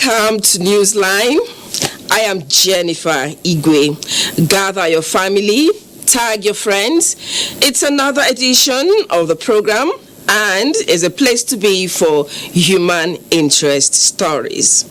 Welcome to Newsline. I am Jennifer Igwe. Gather your family, tag your friends. It's another edition of the program and is a place to be for human interest stories.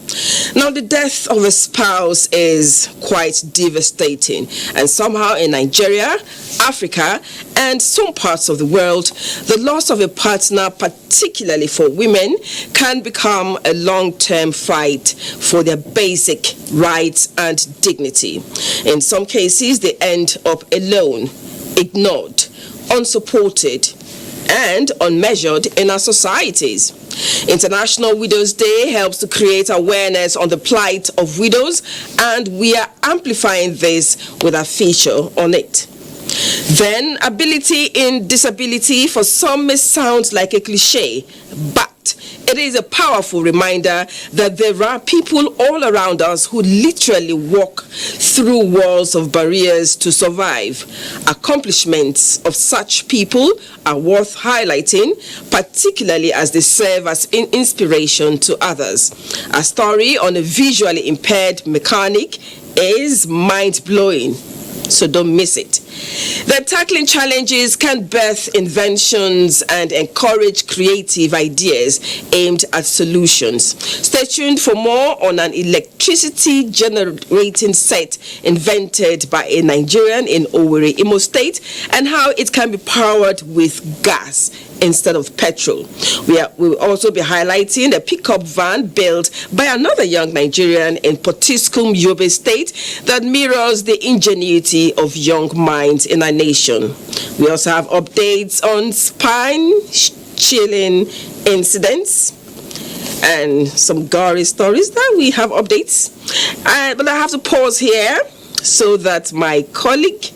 Now, the death of a spouse is quite devastating, and somehow in Nigeria, Africa, and some parts of the world, the loss of a partner, particularly for women, can become a long-term fight for their basic rights and dignity. In some cases, they end up alone, ignored, unsupported, and unmeasured in our societies. International Widows Day helps to create awareness on the plight of widows, and we are amplifying this with a feature on it. Then, ability in disability, for some may sound like a cliche, but it is a powerful reminder that there are people all around us who literally walk through walls of barriers to survive. Accomplishments of such people are worth highlighting, particularly as they serve as an inspiration to others. A story on a visually impaired mechanic is mind-blowing, so don't miss it. That tackling challenges can birth inventions and encourage creative ideas aimed at solutions. Stay tuned for more on an electricity generating set invented by a Nigerian in Owerri, Imo State, and how it can be powered with gas instead of petrol. We will also be highlighting a pickup van built by another young Nigerian in Potiskum, Yobe State that mirrors the ingenuity of young minds in our nation. We also have updates on spine-chilling incidents and some gory stories that we have updates. But I have to pause here so that my colleague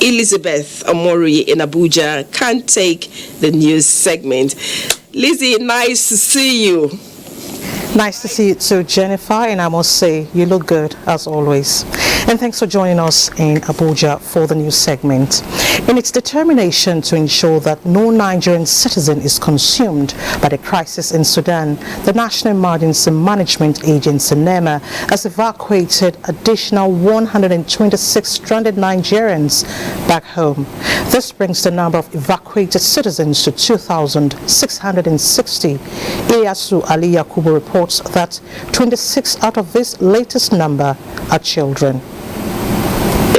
Elizabeth Omori in Abuja can take the news segment. Lizzie, nice to see you. Nice to see you too, Jennifer, and I must say you look good as always. And thanks for joining us in Abuja for the news segment. In its determination to ensure that no Nigerian citizen is consumed by the crisis in Sudan, the National Emergency Management Agency (NEMA) has evacuated additional 126 stranded Nigerians back home. This brings the number of evacuated citizens to 2,660. Ilyasu Ali Yakubu reports that 26 out of this latest number are children.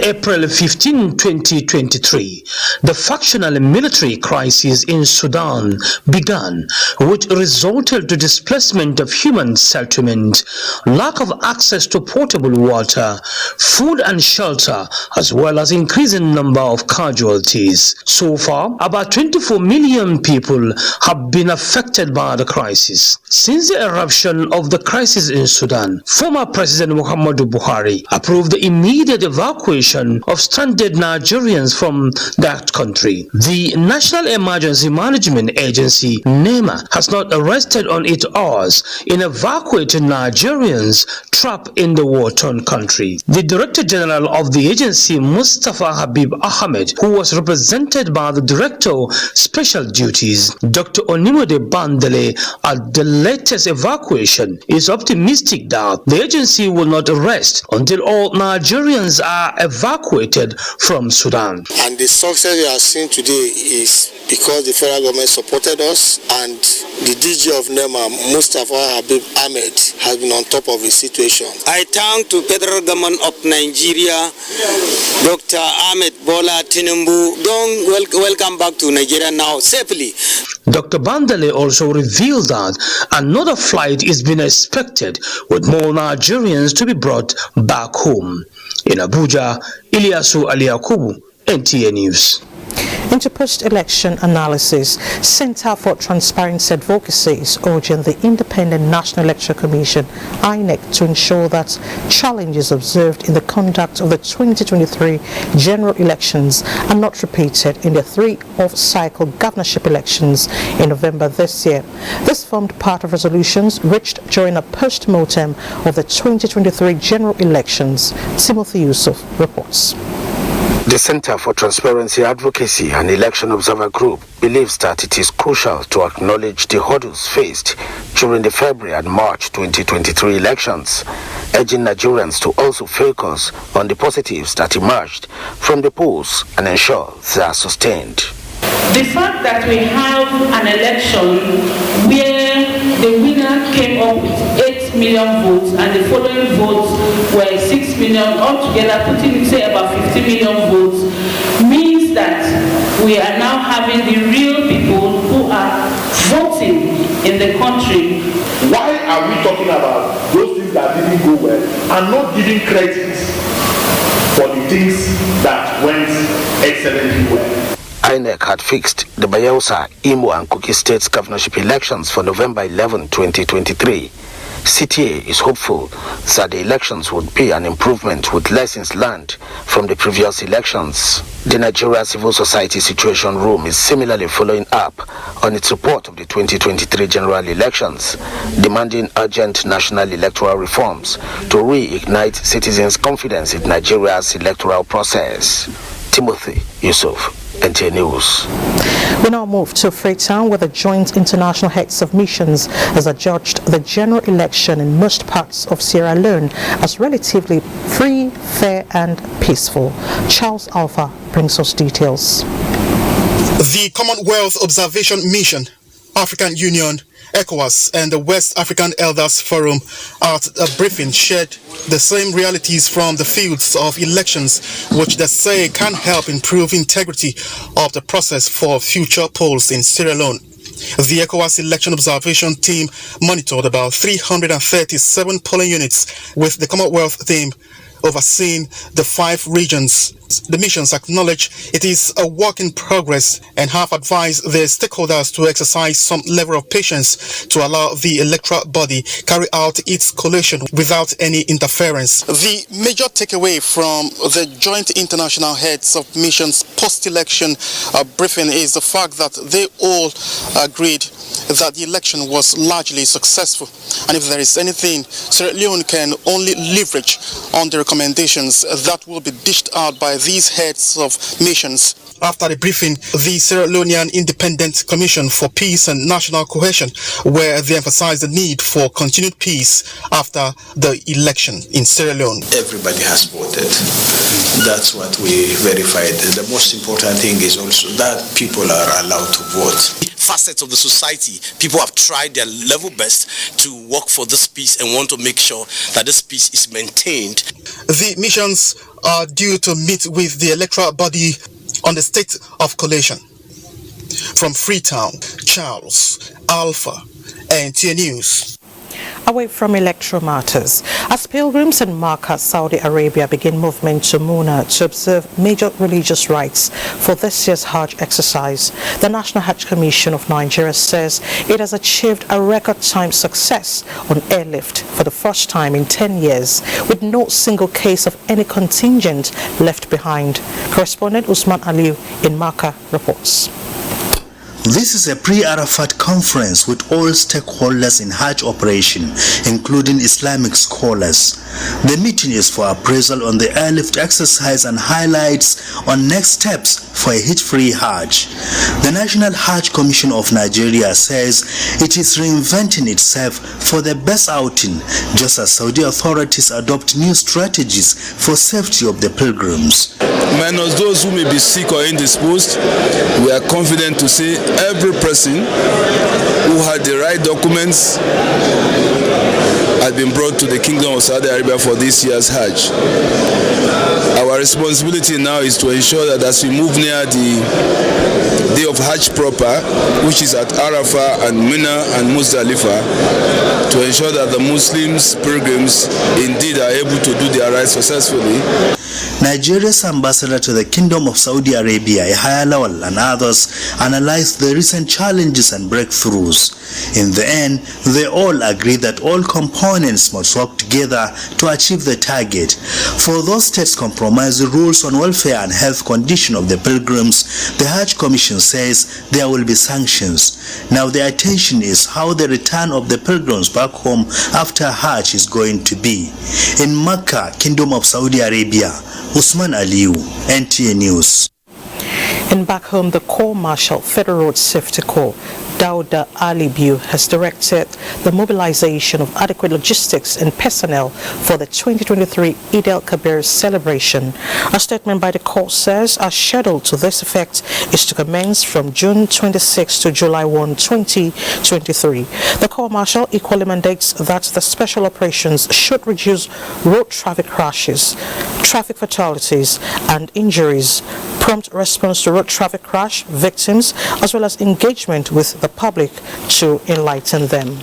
April 15, 2023, the factional military crisis in Sudan began, which resulted to displacement of human settlement, lack of access to potable water, food and shelter, as well as increasing number of casualties. So far, about 24 million people have been affected by the crisis. Since the eruption of the crisis in Sudan, former President Muhammadu Buhari approved the immediate evacuation of stranded Nigerians from that country. The National Emergency Management Agency (NEMA) has not rested on its oars in evacuating Nigerians trapped in the war-torn country. The Director General of the agency, Mustafa Habib Ahmed, who was represented by the Director Special Duties, Dr. Onimode Bandele, at the latest evacuation, is optimistic that the agency will not rest until all Nigerians are evacuated from Sudan. And the success we are seeing today is because the federal government supported us, and the DG of NEMA, Mustafa Habib Ahmed, has been on top of the situation. I thank to federal government of Nigeria, Dr. Ahmed Bola Tinubu. Welcome back to Nigeria now safely. Dr. Bandele also revealed that another flight is being expected, with more Nigerians to be brought back home. In Abuja, Ilyasu Ali Yakubu, NTA News. Into post-election analysis, Center for Transparency Advocacy is urging the Independent National Electoral Commission (INEC) to ensure that challenges observed in the conduct of the 2023 general elections are not repeated in the 3 off-cycle governorship elections in November this year. This formed part of resolutions reached during a post-mortem of the 2023 general elections. Timothy Yusuf reports. The Center for Transparency Advocacy and Election Observer Group believes that it is crucial to acknowledge the hurdles faced during the February and March 2023 elections, urging Nigerians to also focus on the positives that emerged from the polls and ensure they are sustained. The fact that we have an election where the winner came up with 8 million votes and the following votes were 6 million, altogether putting say about 50 million votes, means that we are now having the real people who are voting in the country. Why are we talking about those things that didn't go well and not giving credit for the things that went excellently well? INEC had fixed the Bayelsa, Imo and Kogi States governorship elections for November 11, 2023. CTA is hopeful that the elections would be an improvement with lessons learned from the previous elections. The Nigeria Civil Society Situation Room is similarly following up on its report of the 2023 general elections, demanding urgent national electoral reforms to reignite citizens' confidence in Nigeria's electoral process. Timothy Yusuf, NTA News. We now move to Freetown, where the joint international heads of missions has adjudged the general election in most parts of Sierra Leone as relatively free, fair and peaceful. Charles Alpha brings us details. The Commonwealth Observation Mission, African Union, ECOWAS and the West African Elders Forum at a briefing shared the same realities from the fields of elections, which they say can help improve integrity of the process for future polls in Sierra Leone. The ECOWAS election observation team monitored about 337 polling units, with the Commonwealth team overseeing the 5 regions. The missions acknowledge it is a work in progress and have advised their stakeholders to exercise some level of patience to allow the electoral body carry out its collation without any interference. The major takeaway from the joint international heads of missions post-election briefing is the fact that they all agreed that the election was largely successful, and if there is anything Sierra Leone can only leverage on the recommendations that will be dished out by these heads of missions. After the briefing, the Sierra Leonean Independent Commission for Peace and National Cohesion, where they emphasized the need for continued peace after the election in Sierra Leone. Everybody has voted. That's what we verified. The most important thing is also that people are allowed to vote. Facets of the society, people have tried their level best to work for this peace and want to make sure that this peace is maintained. The missions are due to meet with the electoral body on the state of collation. From Freetown, Charles Alpha, NTA News. Away from electoral matters, as pilgrims in Makkah, Saudi Arabia begin movement to Muna to observe major religious rites for this year's Hajj exercise, the National Hajj Commission of Nigeria says it has achieved a record time success on airlift for the first time in 10 years, with no single case of any contingent left behind. Correspondent Usman Aliu in Makkah reports. This is a pre-Arafat conference with all stakeholders in Hajj operation, including Islamic scholars. The meeting is for appraisal on the airlift exercise and highlights on next steps for a hitch-free Hajj. The National Hajj Commission of Nigeria says it is reinventing itself for the best outing, just as Saudi authorities adopt new strategies for safety of the pilgrims. Minus those who may be sick or indisposed, we are confident to say every person who had the right documents has been brought to the Kingdom of Saudi Arabia for this year's Hajj. Our responsibility now is to ensure that as we move near the day of Hajj proper, which is at Arafah and Mina and Muzdalifah, to ensure that the Muslims, pilgrims, indeed are able to do their rites successfully. Nigeria's ambassador to the Kingdom of Saudi Arabia, Yahya Lawal, and others analyzed the recent challenges and breakthroughs. In the end, they all agree that all components must work together to achieve the target. For those states compromise the rules on welfare and health condition of the pilgrims, the Hajj Commission says there will be sanctions. Now the attention is how the return of the pilgrims back home after Hajj is going to be. In Makkah, Kingdom of Saudi Arabia, Usman Aliu, NTA News. And back home, the Corps Marshal, Federal Road Safety Corps, Dauda Alibiu, has directed the mobilization of adequate logistics and personnel for the 2023 Eid al-Kabir celebration. A statement by the Corps says a schedule to this effect is to commence from June 26 to July 1, 2023. The Corps Marshal equally mandates that the special operations should reduce road traffic crashes, traffic fatalities, and injuries, prompt response to road traffic crash victims, as well as engagement with the public to enlighten them.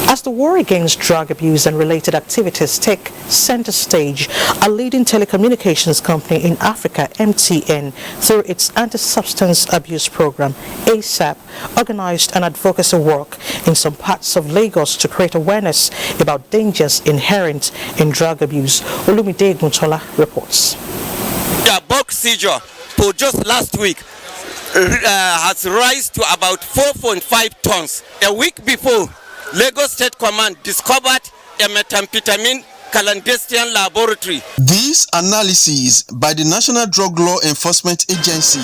As the war against drug abuse and related activities take center stage, a leading telecommunications company in Africa, MTN, through its anti-substance abuse program, ASAP, organized an advocacy work in some parts of Lagos to create awareness about dangers inherent in drug abuse. Olumide Guntola reports. The bulk seizure for just last week has risen to about 4.5 tons. A week before, Lagos State Command discovered a methamphetamine clandestine laboratory. This analysis by the National Drug Law Enforcement Agency,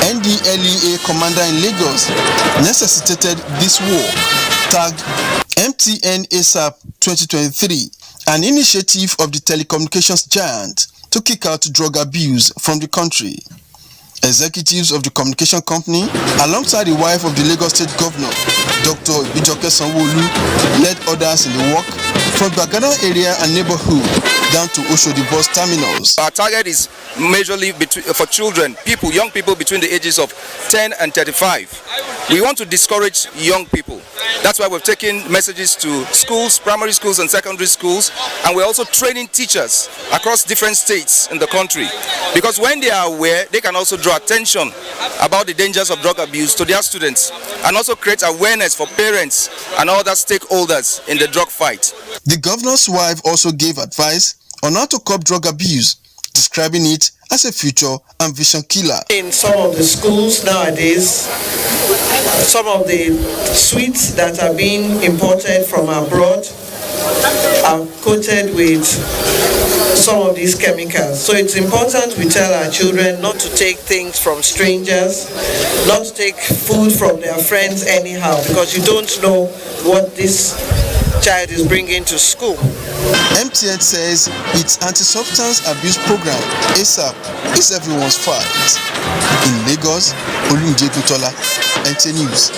NDLEA commander in Lagos, necessitated this work, tagged MTN ASAP 2023, an initiative of the telecommunications giant to kick out drug abuse from the country. Executives of the communication company, alongside the wife of the Lagos State Governor, Dr. Bijoke Sanwo-Olu, led others in the work from Bagana area and neighborhood down to Oshodi bus terminals. Our target is majorly for children, young people between the ages of 10 and 35. We want to discourage young people. That's why we've taken messages to schools, primary schools and secondary schools, and we're also training teachers across different states in the country. Because when they are aware, they can also draw attention about the dangers of drug abuse to their students and also create awareness for parents and other stakeholders in the drug fight. The governor's wife also gave advice on how to curb drug abuse, describing it as a future and vision killer. In some of the schools nowadays, some of the sweets that are being imported from abroad are coated with some of these chemicals. So it's important we tell our children not to take things from strangers, not to take food from their friends anyhow, because you don't know what this child is bringing to school. MTN says its anti-substance abuse program, ASAP, is everyone's fight. In Lagos, Olumide Guntola, NTA News.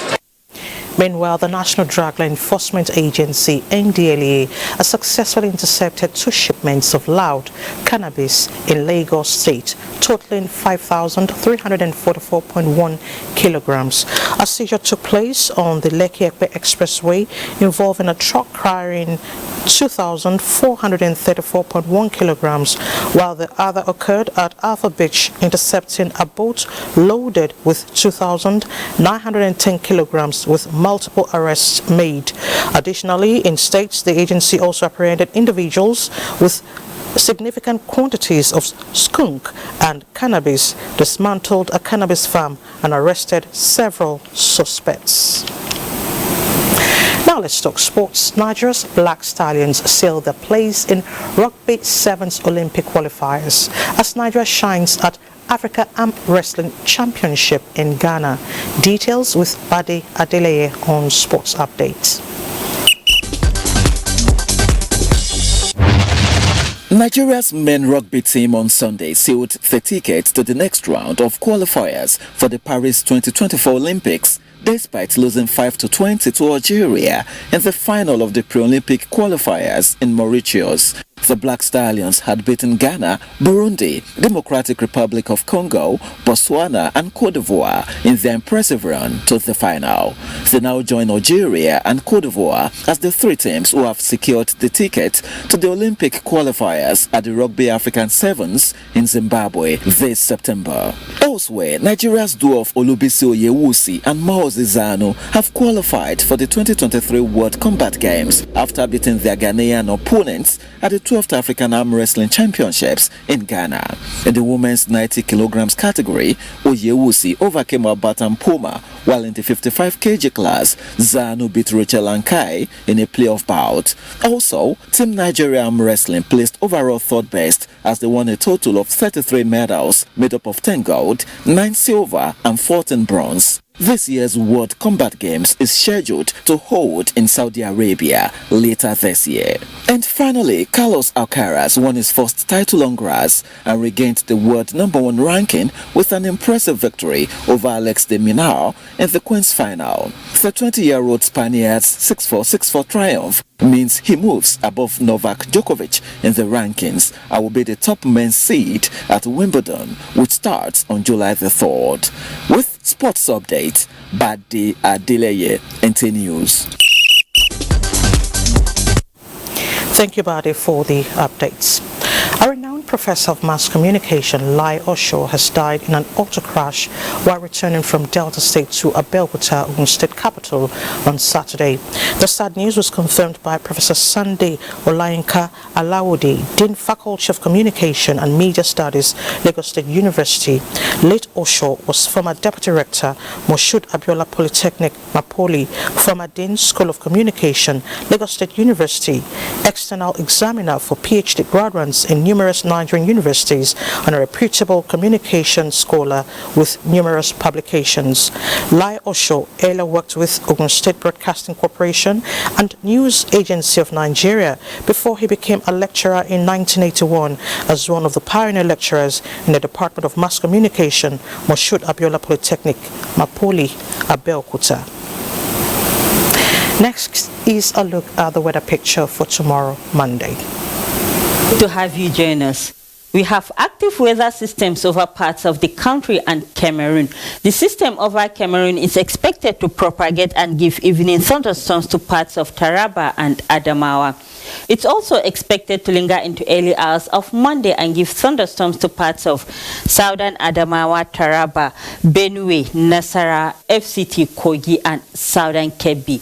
Meanwhile, the National Drug Law Enforcement Agency, NDLEA, has successfully intercepted 2 shipments of loud cannabis in Lagos State, totaling 5,344.1 kilograms. A seizure took place on the Lekki-Ekpe Expressway involving a truck carrying 2,434.1 kilograms, while the other occurred at Alpha Beach, intercepting a boat loaded with 2,910 kilograms with multiple arrests made. Additionally, in states, the agency also apprehended individuals with significant quantities of skunk and cannabis, dismantled a cannabis farm, and arrested several suspects. Now let's talk sports. Nigeria's Black Stallions sealed their place in Rugby 7's Olympic qualifiers as Nigeria shines at Africa Arm Wrestling Championship in Ghana. Details with Bade Adeleye on Sports Updates. Nigeria's men rugby team on Sunday sealed the tickets to the next round of qualifiers for the Paris 2024 Olympics, despite losing 5-20 to Algeria in the final of the pre-Olympic qualifiers in Mauritius. The Black Stallions had beaten Ghana, Burundi, Democratic Republic of Congo, Botswana and Cote d'Ivoire in their impressive run to the final. They now join Algeria and Cote d'Ivoire as the 3 teams who have secured the ticket to the Olympic qualifiers at the Rugby African Sevens in Zimbabwe this September. Elsewhere, Nigeria's duo of Olubisi Oyewusi and Maozi Zanu have qualified for the 2023 World Combat Games after beating their Ghanaian opponents at the 12th African Arm Wrestling Championships in Ghana. In the women's 90 kilograms category, Oyewusi overcame Abatan Poma, while in the 55 kg class, Zanu beat Rachel Ankai in a playoff bout. Also, Team Nigeria Arm Wrestling placed overall third best as they won a total of 33 medals made up of 10 gold, 9 silver and 14 bronze. This year's World Combat Games is scheduled to hold in Saudi Arabia later this year. And finally, Carlos Alcaraz won his first title on grass and regained the world #1 ranking with an impressive victory over Alex de Minaur in the Queen's final. The 20-year-old Spaniard's 6-4, 6-4 triumph means he moves above Novak Djokovic in the rankings and will be the top men's seed at Wimbledon, which starts on July the 3rd. With sports update, Badi Adeleye, NTA News. Thank you, Badi, for the updates. A renowned professor of mass communication, Lai Osho, has died in an auto crash while returning from Delta State to Abeokuta, Ogun State capital, on Saturday. The sad news was confirmed by Professor Sunday Olayinka Alawode, Dean Faculty of Communication and Media Studies, Lagos State University. Late Osho was former Deputy Rector, Moshood Abiola Polytechnic, Mapoli, former Dean School of Communication, Lagos State University, external examiner for PhD graduates in numerous Nigerian universities, and a reputable communication scholar with numerous publications. Lai Osho earlier worked with Ogun State Broadcasting Corporation and News Agency of Nigeria before he became a lecturer in 1981 as one of the pioneer lecturers in the Department of Mass Communication, Moshood Abiola Polytechnic, Mapoli, Abeokuta. Next is a look at the weather picture for tomorrow, Monday. To have you join us. We have active weather systems over parts of the country and Cameroon. The system over Cameroon is expected to propagate and give evening thunderstorms to parts of Taraba and Adamawa. It's also expected to linger into early hours of Monday and give thunderstorms to parts of southern Adamawa, Taraba, Benue, Nasara, FCT, Kogi, and southern Kebbi.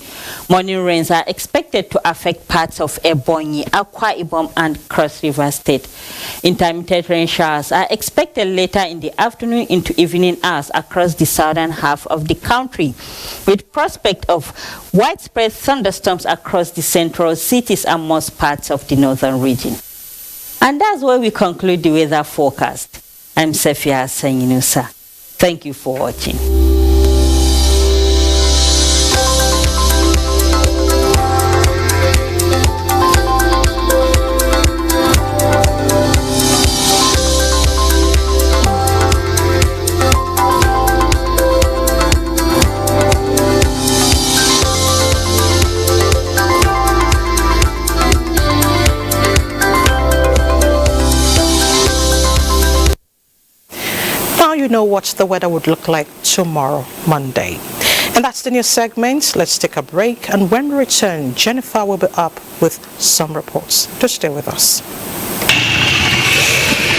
Morning rains are expected to affect parts of Ebonyi, Akwa Ibom, and Cross River State. Intermittent rain showers are expected later in the afternoon into evening hours across the southern half of the country, with prospect of widespread thunderstorms across the central cities and most parts of the northern region. And that's where we conclude the weather forecast. I'm Sefia Sanyinusa. Thank you for watching. You know what the weather would look like tomorrow, Monday. And that's the news segment. Let's take a break, and when we return, Jennifer will be up with some reports. Just stay with us.